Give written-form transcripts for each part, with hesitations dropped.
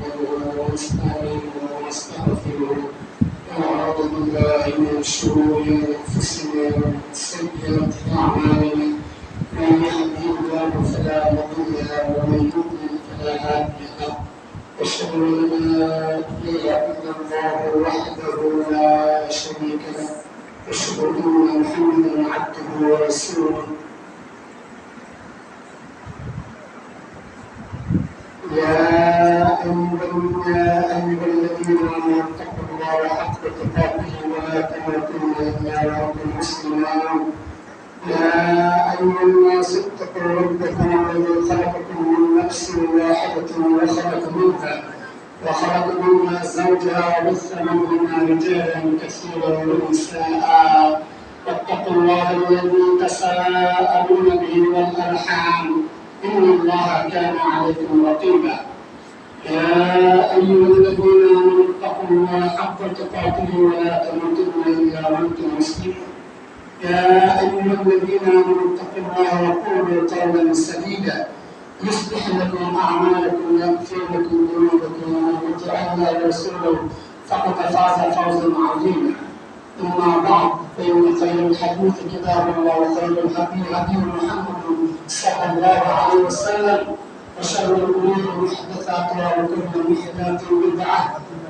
نحمده ونستعينه ونستغفره ونعوذ بالله من شرور انفسنا ومن سيئات اعمالنا من يهده الله فلا مضل له ومن يضلل فلا هادي له أشهد أن لا إله إلا الله وحده لا شريك له أشهد أن محمدا عبده ورسوله يا أيها الذين آمنوا اتقوا الله حق تقاته ولا تموتن إلا وأنتم مسلمون يا أيها الناس اتقوا ربكم الذي خلقكم من نفس واحدة وخلق منها زوجها وبث منهما رجالا كثيرا ونساء واتقوا الله الذي تساءلون به والأرحام إن الله كان عليكم رقيبا يا أيها الذين آمنوا اتقوا الله حق تقاته ولا تموتن إلا وأنتم مسلمون يا أيها الذين آمنوا اتقوا الله وقولوا قولا سديدا يصلح لكم أعمالكم ويغفر لكم ذنوبكم ومن يطع الله ورسوله فقد فاز فوزا عظيما أما بعد فإن خير الحديث كتاب الله وخير الهدي هدي محمد صلى الله عليه وسلم وشر الأمور محدثاتها وكل محدثات بدعة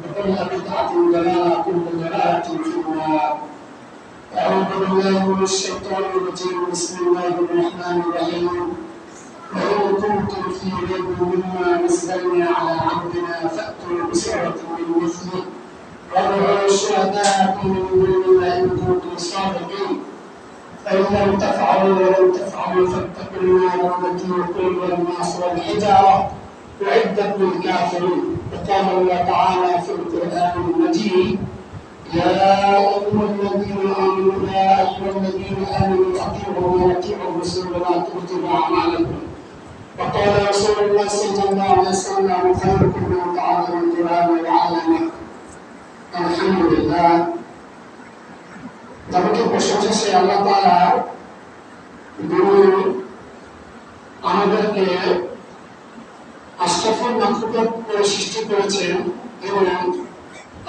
وكل بدعة ضلالة وكل ضلالة في النار. أعوذ بالله من الشيطان الرجيم بسم الله الرحمن الرحيم وإن كنتم في ريب مما نزلنا على عبدنا فأتوا بسورة من مثله وادعوا شهداءكم من دون الله إن كنتم صادقين فإن لم تفعلوا ولم تفعلوا فاتقوا النار التي وقودها الناس والحجارة أعدت للكافرين وقال الله تعالى في القرآن المجيد يا أيها الذين آمنوا أطيعوا الله وأطيعوا الرسول ولا تبطلوا أعمالكم وقال رسول الله صلى الله عليه وسلم خيركم من تعلم القرآن وعلمه আলহামদুলিল্লাহ যাবতীয় প্রশংসা সেই আল্লাহ তাআলা যিনি আমাদেরকে আশরাফুল মাখলুকাত করে সৃষ্টি করেছেন এবং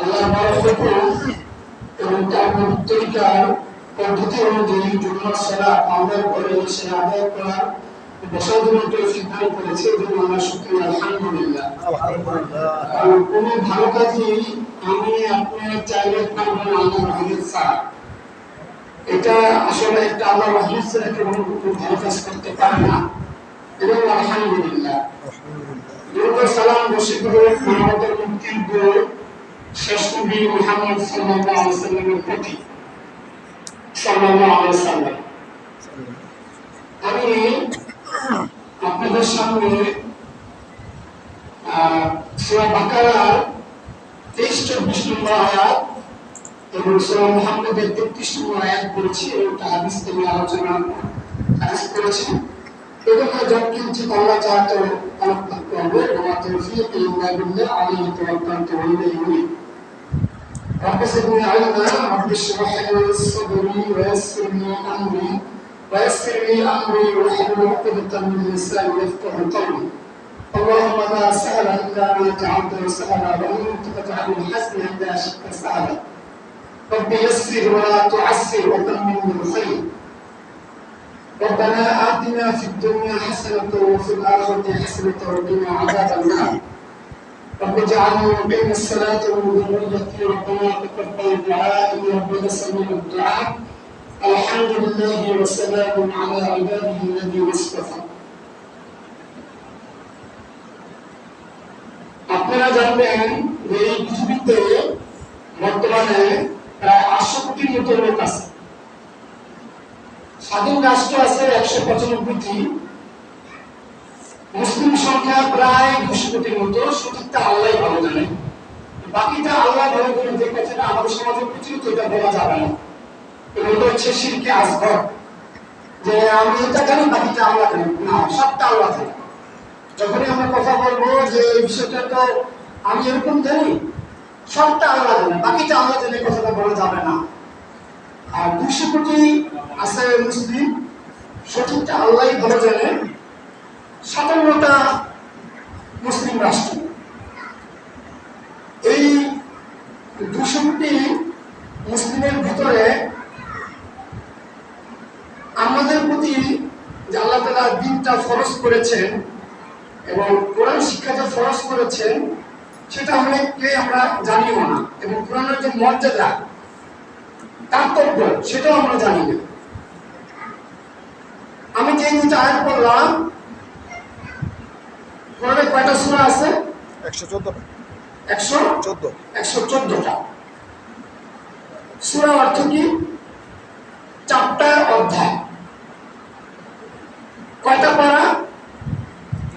আল্লাহর হুকুম এবং তার তরিকার পদ্ধতি অনুযায়ী জুমার সালাত আমাদের করে সে আদায় করার সিদ্ধান্ত করেছে এবং আমরা শুকরিয়া আলহামদুলিল্লাহ। কোন ভালো কাজে আমি আপনি চাইলে পারবেন আল্লাহর রহমত ছাড়া, এটা আসলে একটা আল্লাহর রহমত ছাড়া কেউ ভালো কাজ করতে পারে না এবং আলহামদুলিল্লাহ। সালাম বসে করে মানবতার মুক্তির দূর শেষ নবী মুহাম্মদ সাল্লাল্লাহু আলাইহি ওয়াসাল্লামের প্রতি সাল্লাল্লাহু আলাইহি ওয়াসাল্লাম। আমি আপনাদের সামনে সূরা বাকারার 23-24 নম্বর আয়াত এবং সূরা মুহাম্মদের 33 নম্বর আয়াত পড়েছি এবং হাদিস থেকে আলোচনা করেছি। এগুলো যতকিঞ্চিত আল্লাহ চাহতো আলোচনা করবো এবং তৌফিক ইল্লা বিল্লাহ আলাইহি তাওয়াক্কালতু ওয়া ইলাইহি উনীব। رب زدني علما رب اشرح لي صدري ويسر لي امري واحلل عقدة من لساني يفقهوا قولي اللهم لا سهل الا ما جعلته سهلا وانت تجعل الحزن اذا شئت سهلا رب يسر ولا تعسر وتمم بالخير ربنا آتنا في الدنيا حسنة وفي الآخرة حسنة وقنا عذاب النار رب اجعلني بين الصلاة وذريتي ربنا تقبل دعائي ربنا سميع الدعاء الحمد لله وسلام على عباده الذين اصطفى। আপনারা জানবেন যে এই পৃথিবীতে বর্তমানে প্রায় 800 কোটির মতো লোক আছে। স্বাধীন রাষ্ট্র আছে 195টি, মুসলিম সংখ্যা প্রায় 200 কোটির মতো। সঠিকটা আল্লাহই ভালো জানে, বাকিটা আল্লাহ ভালো করে যে কথাটা আমাদের সমাজে প্রচলিত এটা বলা যাবে না। এটা হচ্ছে শিরকে আসগর, যে আমি এটা জানি বাকিটা আল্লাহ জানে না, সবটা আল্লাহ জানে। যখনই আমরা কথা বলবো যে এই বিষয়টা তো আমি এরকম জানি, সবটা আল্লাহ জানে বাকিটা আল্লাহ জানে, কথাটা বলা যাবে না। আর 200 কোটি আছে মুসলিম, সঠিকটা আল্লাহই ভালো জানে। 57টা মুসলিম রাষ্ট্র, শিক্ষাটা ফরজ করেছেন এবং কোরআন শিক্ষাটা ফরজ করেছেন সেটা অনেককে আমরা জানিও না, এবং কোরআনের যে মর্যাদা তাৎপর্য সেটাও আমরা জানি না। আমি যে দুটো আয়াত বললাম, কোরআনে কয়টা সূরা আছে? 114টা। সূরা অর্থ কি? 4টা অধ্যায়। কয়টা পারা?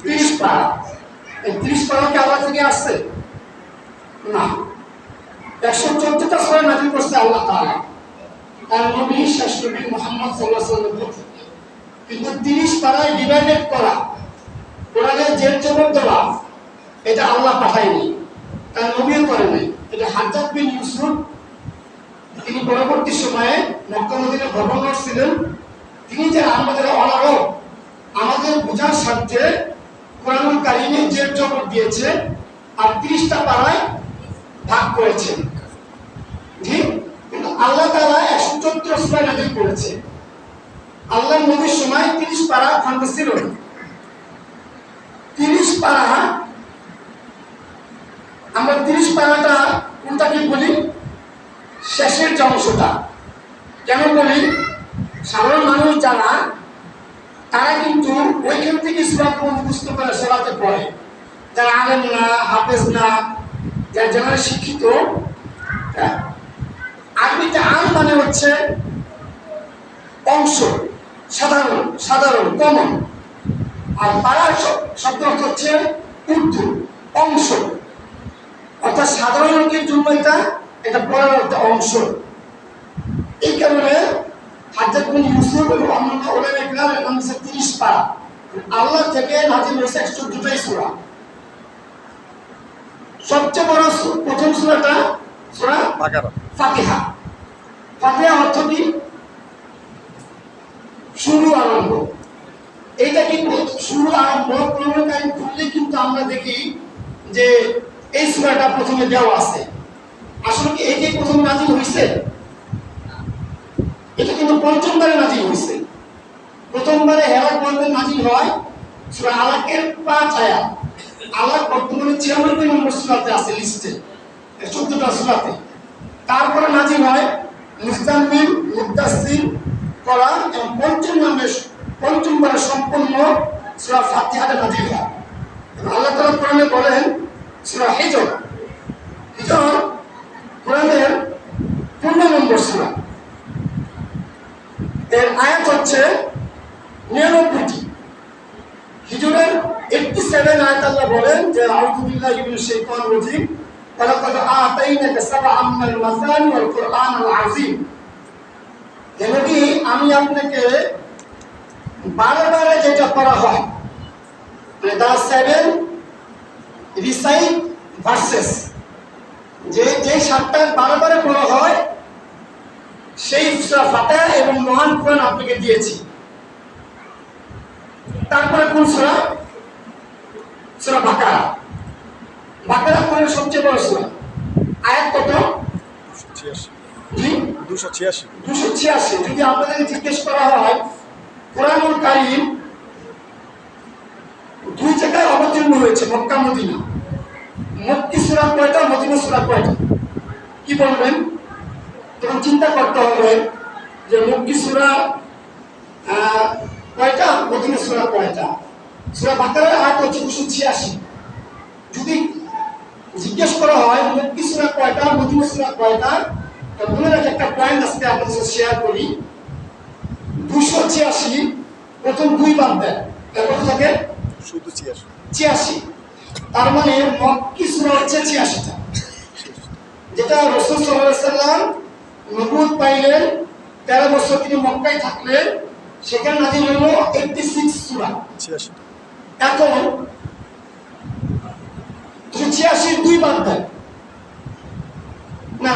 30 পারা। এই 30 পারা কি আল্লাহ থেকে আসছে? না। 114টা সূরা নাযিল করছে আল্লাহ তাআলা তার নবী শেষ নবী মুহাম্মদ সাল্লাল্লাহু আলাইহি ওয়াসাল্লাম। কিন্তু 30 পারায় ডিভাইডেড করা, কোরআনের যে জবাব দেওয়া, এটা আল্লাহ পাঠায়নি, তার নবীও করেনি। এটা হাজ্জাজ বিন ইউসুফ, তিনি পরবর্তী সময়ে মক্কা মদিনায় গভর্নর ছিলেন। তিনি যে আমাদের অনারব, আমাদের বোঝার স্বার্থে কোরআনুল কারীমে যে জবাব দিয়েছে আর 30টা পারায় ভাগ করেছেন। ঠিক, কিন্তু আল্লাহ তাআলা 114 সূরা নাযিল করেছে। আল্লাহর নবীর সময় 30 পারা খন্ড ছিল না। 30 পারা, আমরা 30 পারাটা কোনটাকে বলি? শেষের যে অংশটা। কেন বলি? সাধারণ মানুষ যারা, তারা কিন্তু ওইখান থেকে সূরা মুখস্থ করে সালাতে পড়ে, যারা আলেম না, হাফেজ না, যারা শিক্ষিত। আরবিতে আম মানে হচ্ছে অংশ, সাধারণ কমন, আর পারা শব্দ অর্থ হচ্ছে উর্দু অংশ, অর্থাৎ সাধারণ লোকের জন্য এটা পড়ার একটা অংশ। এই কারণে হাজ্জাজ বিন ইউসুফ এবং অন্যান্য উলামায়ে কেরামের নাম হচ্ছে 30 পারা। আল্লাহ থেকে নাযিল হয়েছে 114টাই সূরা। সবচেয়ে বড় প্রথম সূরাটা সূরা ফাতিহা। ফাতিহা অর্থ কি? শুরু, আরম্ভ। এইটা কিন্তু শুরু আরম্ভ কোরআনুল কারীম খুললে কিন্তু আমরা দেখি যে এই সূরাটা প্রথমে দেওয়া আছে। আসলে কি এই যে প্রথম নাযিল হয়েছে? এটা কিন্তু পঞ্চমবারে নাযিল হয়েছে। প্রথমবারে হেরা পর্বে নাযিল হয় সূরা আলাকের 5 আয়াত। আলাক বর্তমানে 96 নম্বর সূরাতে আছে লিস্টে, 14টা সূরাতে। তারপরে নাযিল হয় মুজাম্মিল, মুদ্দাসসির, কোরআন, এবং পঞ্চমবারে সম্পূর্ণ সূরা ফাতিহাটা নাযিল হয়। আল্লাহ তাআলা কোরআনে বলেন, সূরা হিজর কোরআনের 15 নম্বর সূরা, এর আয়াত হচ্ছে 99টি। হিজরের 87 আয়াত আল্লাহ বলেন যে আউযু বিল্লাহি মিনাশ শাইতানির রাজীম, ওয়ালাকাদ আতাইনাকা সাবআম মিনাল মাসানি ওয়াল কুরআনুল আযীম। নবী, আমি আপনাকে বারে যেটা করা হয়, মানে দা 7 রিসাইট ভার্সেস, যে 7টা বারে পড়া হয়, সেই সূরা ফাতিহা এবং মহান কোরআন আপনাকে দিয়েছি। তারপরে কোন সূরা? সূরা বাকারা। বাকারা কোরআনের সবচেয়ে বড় সূরা। আয়াত কত? 286। যদি আপনাদের জিজ্ঞেস করা হয় কোরআনুল কারীম 2 জায়গায় অবতীর্ণ হয়েছে, মক্কা মদিনা, মক্কি সূরা কয়টা, মদিনা সূরা কয়টা, কি বলবেন? তখন চিন্তা করতে হবে যে মক্কি সূরা কয়টা, মদিনা সূরা কয়টা। সূরা বাকারার আয়াত হচ্ছে 286। যদি জিজ্ঞেস করা হয় মক্কি সূরা কয়টা, মদিনা সূরা কয়টা, তো মনে রাখি একটা পয়েন্ট আজকে আপনাদের সাথে শেয়ার করি। 286 প্রথম 2 বাদ দেন, তারপর থাকে শুধু 86। তার মানে মক্কি সূরা হচ্ছে 86টা, যেটা রাসূল সাল্লাল্লাহু আলাইহি সাল্লাম নবুয়ত পাইলেন, 13 বছর তিনি মক্কায় থাকলেন, সেখানে নাযিল হলো 86 সূরা 86। এখন 86 2 বাদ দেন, না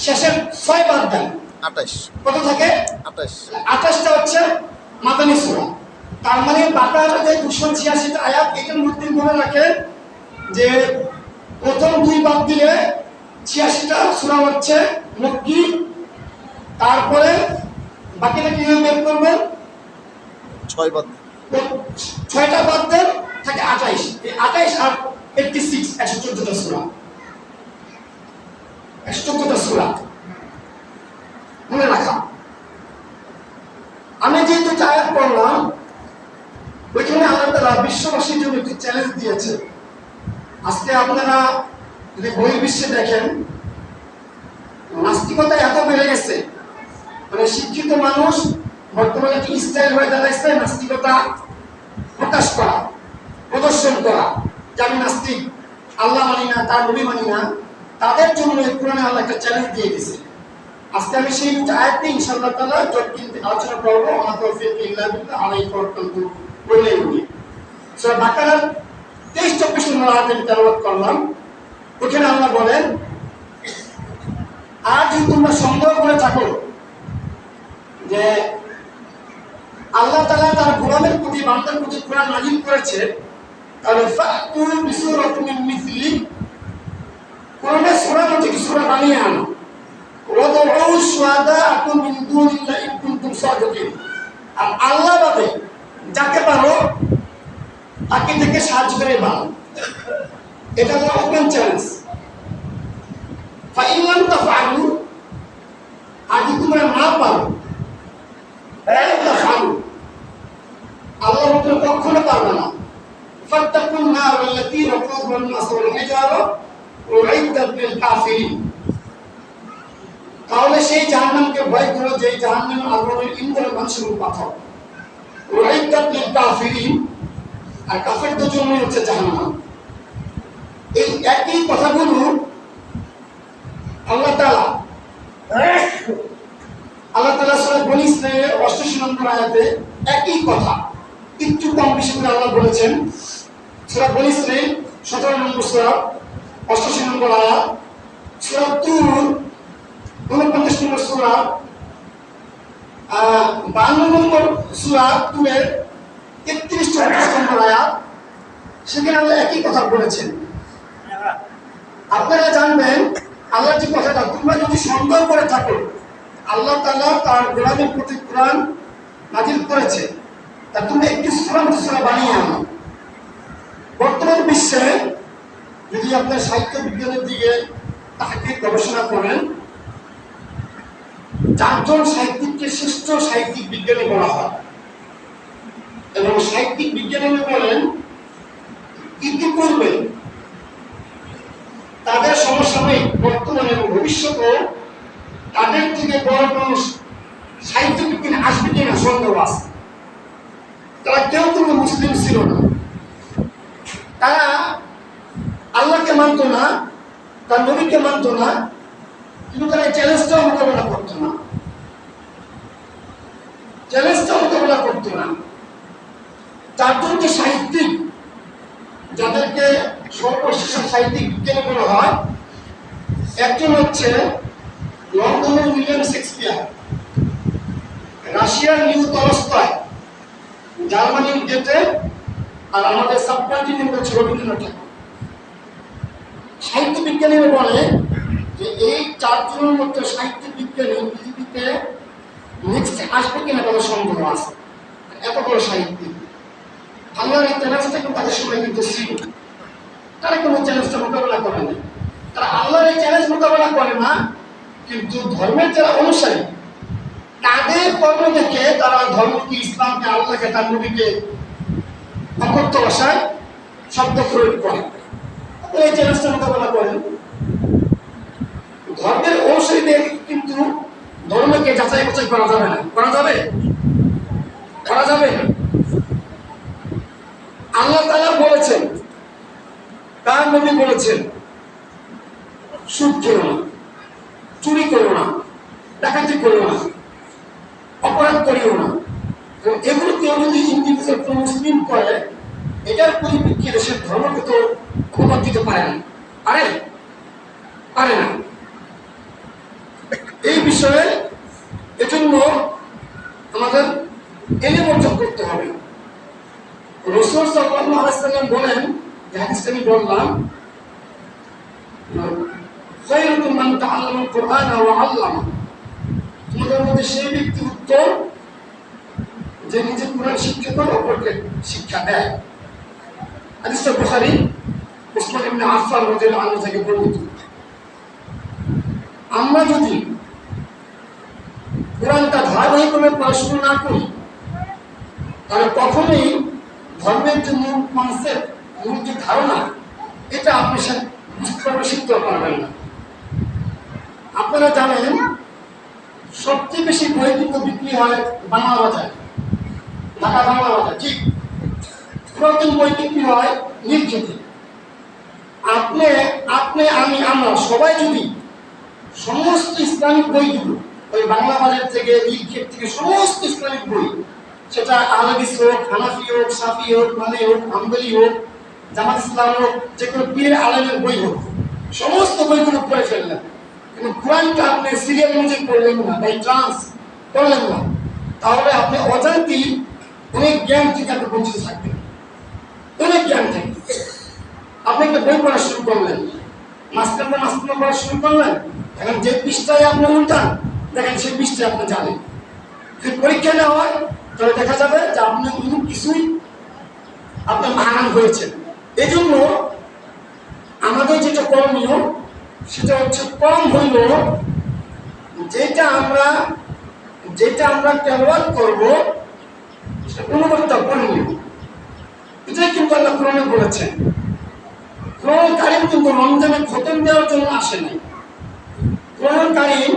শেষের 6 বাদ দেন, 28 কত থাকে? 28টা হচ্ছে মাদানী সূরা। তার মানে বাকারার যে 286টা আয়াত, এটার মধ্যে মনে রাখেন যে প্রথম 2 বাদ দিলে 86টা সূরা হচ্ছে মক্কি। তারপরে বাকিটা কিভাবে বের করবেন? 6 বাদ ছয়টা বাদ দেন থাকে 28। এই 28 আর 86 114টা সূরা, 114টা সূরা মনে রাখা। আমি যে দুটো আয়াত পড়লাম ওইখানে আল্লাহ তাআলা বিশ্ববাসীর জন্য একটি চ্যালেঞ্জ দিয়েছে। আজকে আপনারা যদি বহির্বিশ্বে দেখেন, নাস্তিকতা এত বেড়ে গেছে, মানে শিক্ষিত মানুষ বর্তমানে একটি স্টাইল হয়ে দাঁড়াইছে নাস্তিকতা প্রকাশ করা, প্রদর্শন করা, যে আমি নাস্তিক, আল্লাহ মানি না, তার নবী মানি না। তাদের জন্য কোরআনে আল্লাহ একটা চ্যালেঞ্জ দিয়ে দিয়েছে। আজকে আমি সেই দুটো আয়াত নিয়ে ইনশাআল্লাহ তাআলা যতদিন আলোচনা করব, আমার তৌফিক ইল্লা বিল্লাহ আলাইহি তাওয়াক্কালতু বলে উনি সূরা বাকারার 23-24 নম্বর আয়াতে তেলাওয়াত করলাম। ওখানে আল্লাহ বলেন, আর যদি তোমরা সন্দেহ করে থাকো যে আল্লাহ তাআলা তার গোলামের প্রতি, বান্দার প্রতি কোরআন নাযিল করেছে, তাহলে ফাতু বিসূরাতিন মিন মিসলি, কোরআনের সূরা থেকে সূরা বানিয়ে আনো। ওয়াদউ শুহাদাআকুম মিন দুনিল্লাহি ইন কুনতুম সাদিকিন, আর আল্লাহ বাদে যাকে পারো তাকে থেকে সাহায্য করে বানাও। এটা হলো ওপেন চ্যালেঞ্জ। ফাইন লাম তাফআলু, আর যদি তোমরা না পারো, আল্লাহ কখনো পারবে না। ফাত্তাকুন নার আল্লাতী ওয়াকুদুহা আন-নাস ওয়াল হিজারা উইদ্দাত লিল কাফিরিন, তাহলে সেই জাহান্নামকে ভয় করো যে জাহান্নাম আগুনের ইন্ধনে মানুষের উপর পাঠাও। উইদ্দাত লিল কাফিরিন, আর কাফেরদের জন্য হচ্ছে জাহান্নাম। এই একই কথাগুলো আল্লাহ তাআলা সূরা বনী ইসরাঈলের 88 নম্বর আয়াতে একই কথা একটু কম বেশি করে আল্লাহ বলেছেন। সূরা বনী ইসরাঈল 17 নম্বর সূরা 88 নম্বর আয়াত, সূরা তুর 49 নম্বর সূরা 52 নম্বর সূরা তুরের 33-34 নম্বর আয়াত, সেখানে আল্লাহ একই কথা বলেছেন। আপনারা জানবেন আল্লাহ যে কথাটা, তোমরা যদি সন্দেহ করে থাকো আল্লাহ তাআলা তার গোলামের প্রতি কোরআন নাযিল করেছে, তা তুমি একটি সূরা বানিয়ে আনো। বর্তমান বিশ্বে যদি আপনার সাহিত্য বিজ্ঞানের দিকে তাহকিক গবেষণা করেন, 4 জন সাহিত্যিককে শ্রেষ্ঠ সাহিত্যিক বিজ্ঞানী বলা হয়, এবং সাহিত্যিক বিজ্ঞানীরা বলেন ইতিপূর্বে তাদের সমসাময়িক, বর্তমানে এবং ভবিষ্যতে তাদের থেকে বড় কোনো সাহিত্য বিজ্ঞানী আসবে কিনা সন্দেহ আছে। তারা কেউ কিন্তু মুসলিম ছিল না, তারা আল্লাহকে মানত না, তার নবীকে মানত না, কিন্তু তারা চ্যালেঞ্জটাও মোকাবেলা করতো না, চারজনকে সাহিত্যিক, যাদেরকে সর্বশ্রেষ্ঠ সাহিত্যিক বিজ্ঞানী বলা হয়, একজন হচ্ছে লন্ডনের উইলিয়াম শেক্সপিয়ার, রাশিয়ার লিও তলস্টয়, জার্মানির গেটে, আর আমাদের সাবকন্টিনেন্ট হচ্ছে রবীন্দ্রনাথ ঠাকুর। সাহিত্য বিজ্ঞানীরা বলে যে এই 4 জনের মধ্যে সাহিত্য বিজ্ঞানী পৃথিবীতে নেক্সট আসবে কিনা তাদের সন্দেহ আছে। এত বড় সাহিত্যিক, আল্লাহর এই চ্যালেঞ্জটা কিন্তু তাদের সময় কিন্তু ছিল, তারা কোনো চ্যালেঞ্জটা মোকাবেলা করে না। তারা আল্লাহর এই চ্যালেঞ্জ মোকাবেলা করে না, কিন্তু ধর্মের যারা অনুসারী তাদের কর্ম দেখে তারা ধর্মকে, ইসলামকে, আল্লাহকে, তার নবীকে অকথ্য ভাষায় শব্দ প্রয়োগ করে, এই চ্যালেঞ্জটা মোকাবেলা করেন। ধর্মের অনুসারীদের কিন্তু ধর্মকে যাচাই বাছাই করা যাবে না। করা যাবে? করা যাবে। আল্লাহ তাআলা বলেছেন, তার নবী বলেছেন, সুদ খেও না, চুরি করো না, ডাকাতি করো না, অপরাধ করিও না। এগুলো কেউ যদি ইন্ডিভিজুয়াল কোনো মুসলিম করে, এটার পরিপ্রেক্ষিতে সে ধর্মকে তো অপবাদ দিতে পারে না। পারে? পারে না। এই বিষয়ে এজন্য আমাদের এলিম অর্জন করতে হবে। রাসূল সাল্লাল্লাহু আলাইহি ওয়াসাল্লাম বলেন, যে হাদিসটা আমি বললাম, খায়রুকুম মান তাআল্লামাল কুরআনা ওয়া আল্লামা, তোমাদের মধ্যে সেই ব্যক্তি উত্তম যে নিজে কোরআন শিক্ষা করে অপরকে শিক্ষা দেয়। হাদিসটা বুখারী উসমান ইবনে আফফান রাদিয়াল্লাহু আনহু থেকে বর্ণিত। আমরা যদি কোরআনটা ধারাবাহিকভাবে পড়াশোনা না করি তাহলে কখনোই ধর্মের যে মূল কনসেপ্ট, মূল যে ধারণা, এটা আপনি বুঝতে পারবেন, শিখতে পারবেন না। আপনারা জানেন সবচেয়ে বেশি বই কিন্তু বিক্রি হয় বাংলা বাজারে, ঢাকা বাংলা বাজার, ঠিক। পুরাতন বই বিক্রি হয় নীলক্ষেতে। আপনি আপনি আমি আমরা সবাই যদি সমস্ত ইসলামিক বইগুলো ওই বাংলা বাজার থেকে, নীলক্ষেত থেকে, সমস্ত ইসলামিক বই, সেটা আহলাদিস হোক, হানাফি হোক, শাফি হোক, মালি হোক, হাম্বলি হোক, জামাত ইসলাম হোক, যে কোনো পীর আলেমের বই হোক, সমস্ত বইগুলো পড়ে ফেললেন, কিন্তু কোরআনটা আপনি সিরিয়াল অনুযায়ী পড়লেন না, বাই চান্স পড়লেন না, তাহলে আপনি অজান্তেই অনেক জ্ঞান থেকে আপনি বঞ্চিত থাকবেন। অনেক জ্ঞান থেকে আপনি একটা বই পড়া শুরু করলেন, মাঝখানে পড়া শুরু করলেন, এখন যে পৃষ্ঠায় আপনি উল্টান দেখেন সেই পৃষ্ঠায় আপনি জানেন। যদি পরীক্ষা নেওয়া হয় তাহলে দেখা যাবে যে আপনি কোনো কিছুই আপনার হারান হয়েছেন। এই জন্য আমাদের যেটা করণীয় সেটা হচ্ছে কম হইল যেটা আমরা তেলাওয়াত করব সেটা গুণগতটা করণীয়। এটাই কিন্তু আল্লাহ কোরআনে বলেছেন। কোরআন কারীম কিন্তু রমজানে খতম দেওয়ার জন্য আসে নাই। কোরআন কারীম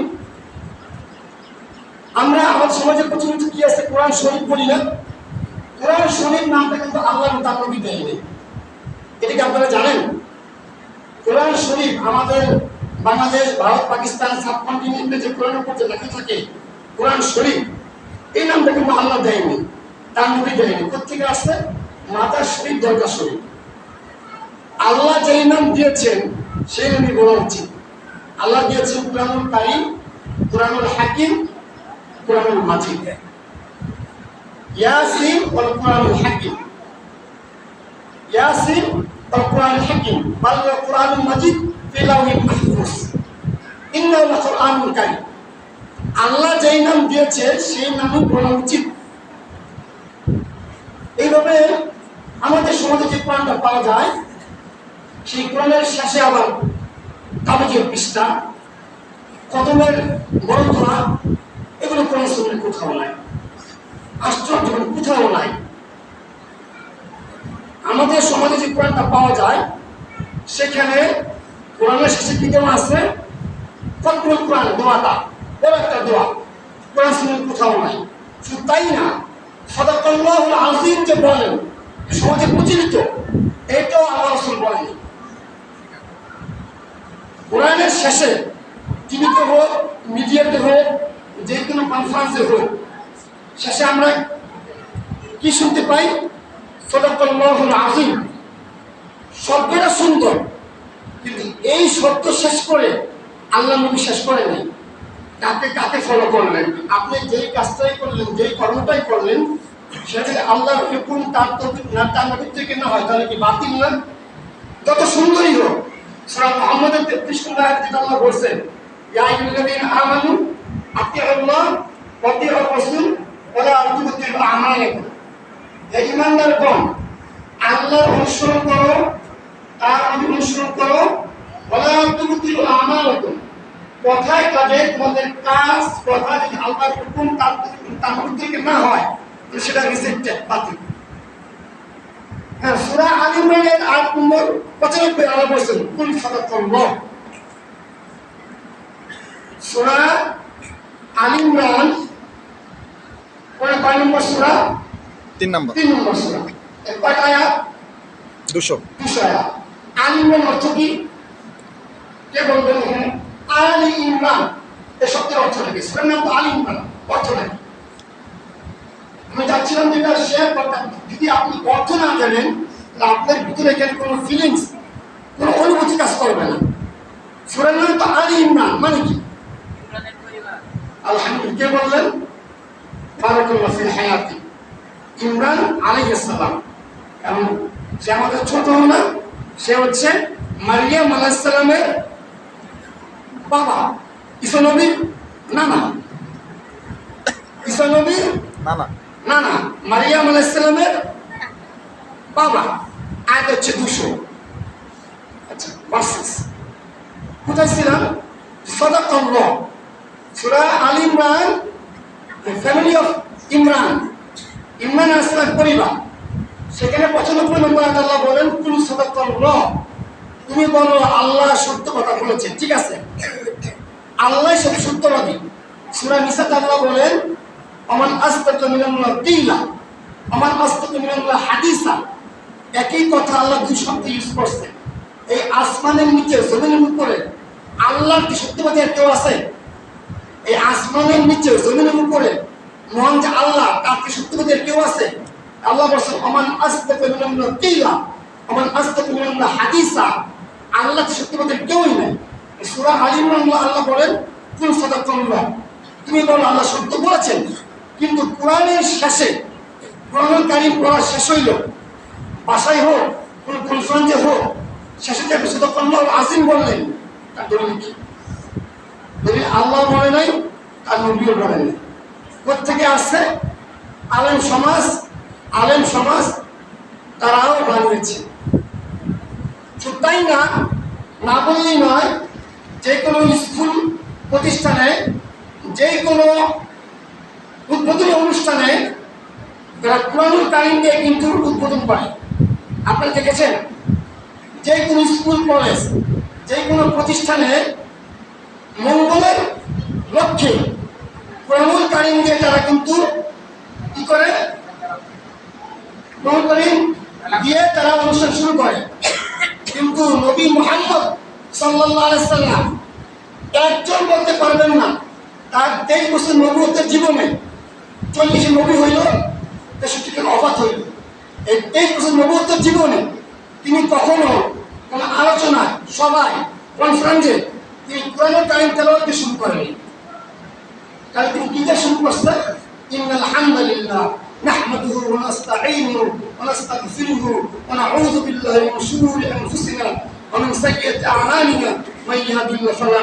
আমরা আমাদের সমাজে প্রচলিত কি আছে, কোরআন শরীফ বলি না, কোরআন শরীফ নামটা কিন্তু আল্লাহর তার নবী দেয়নি। এটা কি আপনারা জানেন? কোরআন শরীফ আমাদের বাংলাদেশ, ভারত, পাকিস্তান, সাবকন্টিনেন্টে যে কোরআনের উপর যে লেখা থাকে কোরআন শরীফ, এই নামটা কিন্তু আল্লাহ দেয়নি, তার নবী দেয়নি। কোথেকে আসছে? মাতার শরীফ, দরগা শরীফ। আল্লাহ যেই নাম দিয়েছেন সেই নামই বলা উচিত। আল্লাহ দিয়েছেন কোরআনুল কারীম, কোরআনুল হাকিম, কোরআনুল মাজিদ। ইয়াসিন ওয়াল কোরআনুল হাকিম, ইয়াসিন ওয়াল কোরআনুল হাকিম, বাল কোরআনুল মাজিদ ফি লাওহিল মাহফুজ, ইন্নাহু লাকুরআনুল কারীম। আল্লাহ যেই নাম দিয়েছে সেই নামই বলা উচিত। এইভাবে আমাদের সমাজে যে কোরআনটা পাওয়া যায় সেই কোরআনের শেষে আবার কাগজের পৃষ্ঠা, খতমের বড় ধরা, এগুলো কোরআন সুন্নাহয় কোথাও নাই। আশ্চর্য, কোথাও নাই। আমাদের সমাজে যে কোরআনটা পাওয়া যায় সেখানে কোরআনের শেষে কি দেওয়া আছে? খতমুল কোরআন, দোয়াটা, বড় একটা দোয়া, কোরআন সুন্নাহয় কোথাও নাই। শুধু তাই না, সাদাকাল্লাহুল আযীম যে বলেন সমাজে প্রচলিত, এটাও আল্লাহ রাসূল বলেনি। কোরআনের শেষে টিভিতে হোক, মিডিয়াতে হোক, যে কোনো কনফারেন্সে হোক, শেষে আমরা কি শুনতে পাই? সাদাকাল্লাহুল আযীম। শব্দটা সুন্দর, কিন্তু এই শব্দ শেষ করে আল্লাহ নবী শেষ করে নাই। কাকে ফলো করলেন? আপনি যেই কাজটাই করলেন, যেই কর্মটাই করলেন, সেটা যদি আল্লাহর হুকুম তার নবীর থেকে না হয় তাহলে কি বাতিল না? যত সুন্দরই হোক। সূরা মুহাম্মাদের 33 নম্বর আয়াতে যেটা আল্লাহ বলেছেন, ইয়া আইয়ুহাল্লাযীনা আমানু আতিউল্লাহ ওয়া আতিউর রাসূল ওয়া লা তুবতিলু আমালাকুম। হে ঈমানদারগণ, আল্লাহর অনুসরণ করো, তার অনুসরণ করো, ওয়া লা তুবতিলু আমালাকুম। কথায় কাজে তোমাদের কাজ, কথা যদি আল্লাহর হুকুম তার থেকে না হয় তো সেটা রিজেক্টেড, বাতিল। হ্যাঁ, সূরা আল ইমরানের আয়াত নম্বর 95 আল্লাহ বলেছেন, কুল সাদাকাল্লাহ। সূরা আল ইমরান কয় নম্বর সূরা? 3 নম্বর সূরা। এর কয়টা আয়াত? 200 আয়াত। আল ইমরান অর্থ কি? কে বলবেন এখানে? আল ইমরান এই শব্দের অর্থ কি? সূরার নাম তো আল ইমরান, অর্থ কি? আমি চাচ্ছিলাম যেটা শেয়ার করতাম। যদি আপনি অর্থ না জানেন তাহলে আপনার ভিতরে এখানে কোনো ফিলিংস, কোনো অনুভূতি কাজ করবে না। সূরার নাম তো আল ইমরান, মানে কি? আলহামদুলিল্লাহ। কে বললেন? বারাকাল্লাহু ফিল হায়াতি, ইমরান আলাইহিস সালাম। এবং সে আমাদের ছোট না, সে হচ্ছে মারিয়াম আলাইহিস সালামের বাবা, ঈসা নবীর নানা, ঈসা নবীর না না, মারিয়াম আলাইহিস সালামের বাবা। আয়াত হচ্ছে 200। আচ্ছা, ভার্সেস কোথায় ছিলাম? সাদাকাল্লাহ, সূরা Al Imran, the family of Imran, Imran আসলাম পরিবার। সেখানে 95 নম্বর আয়াত আল্লাহ বলেন, কুল সাদাকাল্লাহ, তুমি বলো আল্লাহ সত্য কথা বলেছেন। ঠিক আছে, আল্লাহ সব সত্যবাদী। সূরা নিসাতে আল্লাহ বলেন, আমান আসতাকা মিনাল্লাহ কিলা, আমান আসতাকা মিনাল্লাহ হাদিসা। একই কথা আল্লাহ দুই শব্দ ইউজ করছে। এই আসমানের নিচে জমিনের উপরে আল্লাহর কি সত্যবাদী আর কেউ আছে? এই আসমানের নিচে জমিনের উপরে মহান যে আল্লাহ, তার কি সত্যবাদী আর কেউ আছে? আল্লাহ বলছেন, আমান আসতাকা মিনাল্লাহ কিলা, আমান আসতাকা মিনাল্লাহ হাদিসা। আল্লাহ কি সত্যবাদী কেউই নাই। সূরা আল ইমরান আল্লাহ বলেন, কুল সাদাকাল্লাহ, তুমি বলো আল্লাহ সত্য বলেছেন। কিন্তু কোরআনের শেষে, কোরআনুল কারীম পড়া শেষ হইল, বাসায় হোক, কোন কনফারেন্সে হোক, শেষে যে সাদাকাল্লাহ আজিম বললেন, তার দলিল কি? দলিল আল্লাহ বলে নাই, তার নবীও বলে নাই। কোথেকে আসছে? আলেম সমাজ তারাও বানিয়েছে। শুধু তাই না, না বললেই নয়, যে কোনো স্কুল প্রতিষ্ঠানে, যে কোনো উদ্বোধনী অনুষ্ঠানে যারা কোরআনুল কারীম দিয়ে কিন্তু উদ্বোধন করে। আপনারা দেখেছেন, যে কোনো স্কুল কলেজ, যে কোনো প্রতিষ্ঠানে মঙ্গলের লক্ষ্যে কোরআনুল কারীম দিয়ে তারা কিন্তু কি করে? কোরআনুল কারীম দিয়ে তারা অনুষ্ঠান শুরু করে। কিন্তু নবী মুহাম্মদ সাল্লাল্লাহু আলাইহি সাল্লাম একজন বলতে পারবেন না তার 23 বছর নবুয়তের জীবনে 40 নবী হইল, 63 অফাত হইল। এই 23 বছর নবুয়তের জীবনে তিনি কখনো কোনো আলোচনায়, সভায়, কনফারেন্সে তিনি কোরআনুল কারীম তেলাওয়াত দিয়ে শুরু করেননি। তাহলে তিনি কি দিয়ে শুরু করছেন? ইন্নাল হামদালিল্লাহ নাহমাদুহু ওয়া নাস্তাঈনুহু ওয়া নাস্তাগফিরুহু ওয়া নাউযু বিল্লাহি মিন শুরুরি আনফুসিনা ওয়া মিন সাইয়্যাতি আ'মালিনা মান ইয়াহদিহিল্লাহু ফালা